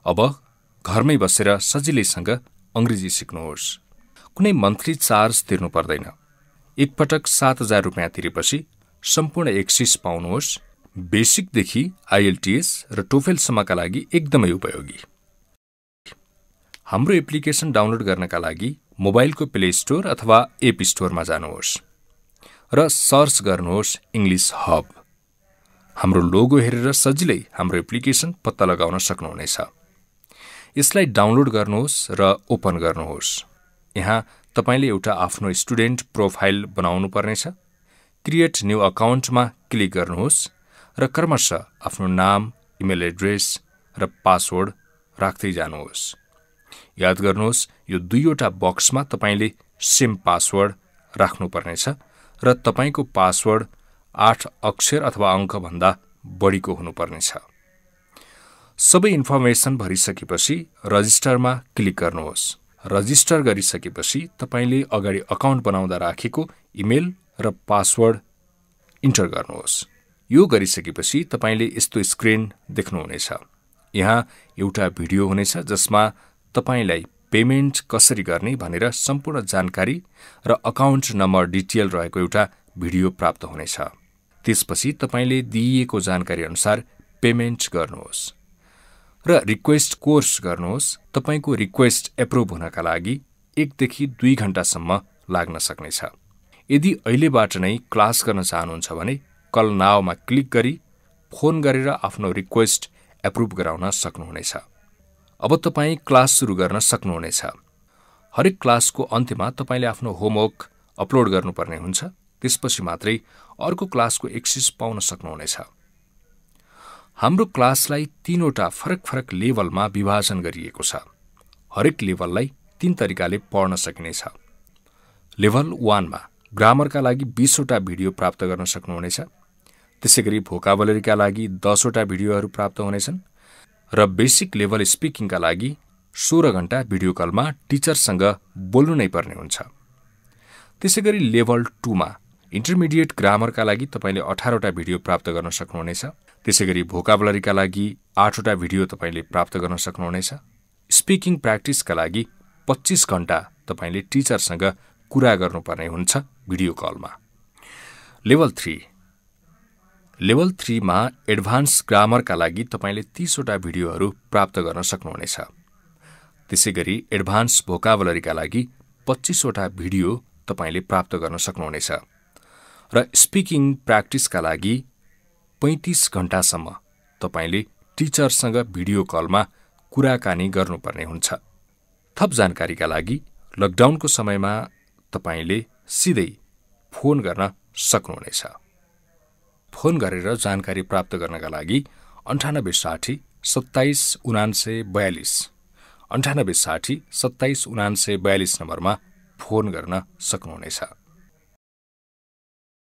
अब घरमै बसेर सजिलैसँग अंग्रेजी सिक्नुहोस्। कुनै मन्थली चार्ज तिर्नु पर्दैन। एकपटक 7,000 रुपियाँ तिरेपछि सम्पूर्ण एक्सेस पाउनुहोस्। बेसिकदेखि आईएलटीएस र टोफेलसम्मका लागि एकदमै उपयोगी। हाम्रो एप्लिकेसन डाउनलोड गर्नका लागि मोबाइलको प्ले स्टोर अथवा एप स्टोरमा जानुहोस् र सर्च गर्नुहोस् इंग्लिश हब। हाम्रो लोगो हेरेर सजिलै हाम्रो एप्लिकेसन पत्ता लगाउन सक्नुहुनेछ। यसलाई डाउनलोड गर्नुहोस् र ओपन गर्नुहोस्। यहाँ तपाईले एउटा आफ्नो स्टुडेन्ट प्रोफाइल बनाउनु पर्नेछ। क्रिएट न्यू अकाउन्टमा क्लिक गर्नुहोस् र क्रमशः आफ्नो नाम, इमेल एड्रेस र पासवर्ड राख्दै जानुहोस्। याद गर्नुहोस्, यो दुईवटा बक्समा तपाईले सेम पासवर्ड राख्नुपर्नेछ र तपाईको पासवर्ड 8 अक्षर अथवा अंकभन्दा बढीको हुनुपर्नेछ। सबै इन्फर्मेसन भरिसकेपछि रजिस्टरमा क्लिक गर्नुहोस्। रजिस्टर गरिसकेपछि तपाईले अगाडि अकाउन्ट बनाउँदा राखेको इमेल र पासवर्ड इन्टर गर्नुहोस्। यो गरिसकेपछि तपाईले यस्तो स्क्रिन देख्नुहुनेछ। यहाँ एउटा भिडियो हुनेछ जसमा तपाईलाई पेमेन्ट कसरी गर्ने भनेर सम्पूर्ण जानकारी र अकाउन्ट नम्बर डिटेल रहेको एउटा भिडियो प्राप्त हुनेछ। त्यसपछि तपाईले दिइएको जानकारी अनुसार पेमेन्ट गर्नुहोस् र रिक्वेस्ट कोर्स गर्नुहोस्। तपाईको रिक्वेस्ट एप्रुभ हुनका लागि 1 देखि 2 घण्टासम्म लाग्न सक्नेछ। यदि अहिलेबाट नै क्लास गर्न चाहनुहुन्छ भने कल नाउमा क्लिक गरी फोन गरेर आफ्नो रिक्वेस्ट एप्रुभ गराउन सक्नुहुनेछ। अब तपाई क्लास सुरु गर्न सक्नुहुनेछ। हरेक क्लासको अन्त्यमा तपाईले आफ्नो होमवर्क अपलोड गर्नुपर्ने हुन्छ। त्यसपछि मात्रै अर्को क्लासको एक्सेस पाउन सक्नुहुनेछ। हाम्रो क्लासलाई 3 वटा फरक लेभलमा विभाजन गरिएको छ। हरेक लेभललाई 3 तरिकाले पढ्न सकिनेछ। लेभल 1 मा ग्रामरका लागि 20 वटा भिडियो प्राप्त गर्न सक्नुहुनेछ। त्यसैगरी भोकाबुलरीका लागि 10 वटा भिडियोहरू प्राप्त हुनेछन् र बेसिक लेभल स्पिकिङका लागि 16 घण्टा भिडियो कलमा टिचरसँग बोल्नु नै पर्ने हुन्छ। त्यसैगरी लेभल 2 मा इन्टरमिडिएट ग्रामरका लागि तपाईले 18 वटा भिडियो प्राप्त गर्न सक्नुहुनेछ। त्यसैगरी भोकाबुलरीका लागि 8 वटा भिडियो तपाईले प्राप्त गर्न सक्नुहुनेछ। स्पिकिङ प्र्याक्टिसका लागि 25 घण्टा तपाईले टिचरसँग कुरा गर्नुपर्ने हुन्छ भिडियो कलमा। लेभल 3 मा एडभान्स ग्रामरका लागि तपाईले 30 वटा भिडियोहरू प्राप्त गर्न सक्नुहुनेछ। त्यसैगरी एडभान्स भोकाबुलरीका लागि 25 वटा भिडियो तपाईले प्राप्त गर्न सक्नुहुनेछ र स्पिकिङ प्र्याक्टिसका लागि 35 घण्टासम्म तपाईले टिचरसँग भिडियो कलमा कुराकानी गर्नुपर्ने हुन्छ। थप जानकारीका लागि लकडाउनको समयमा तपाईले सिधै फोन गर्न सक्नुहुनेछ। फोन गरेर जानकारी प्राप्त गर्नका लागि 9860 27 99 42 9860 27 99 42 नम्बरमा फोन गर्न सक्नुहुनेछ।